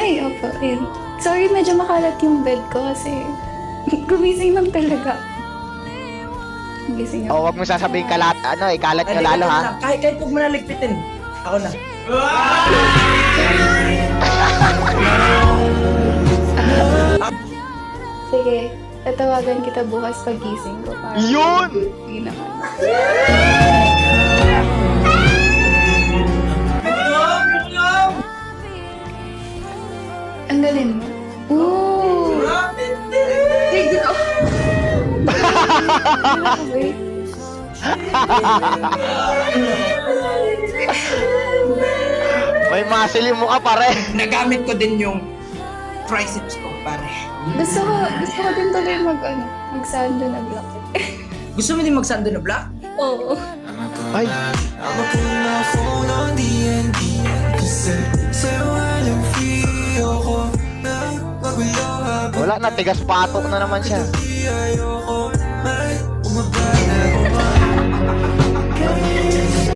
Ay, opo. Ayun. Sorry, medyo makalat yung bed ko kasi gumising lang talaga. Gising O, ako. wag mo sasabihin ikalat nyo lalo ha. Kahit huwag mo na ligpitin. Ako na. Sige, tatawagan kita bukas pag gising ko. Para Yun! Hindi naman. Ang galing mo. Ooh! Wait, dito. Wait. May muscle mo ka pare. Nagamit ko din yung triceps ko, pare. Gusto ko din tuloy mag-sando na block. Gusto mo din magsando na black? Oo. Ay, wala na, tigas patok na naman siya.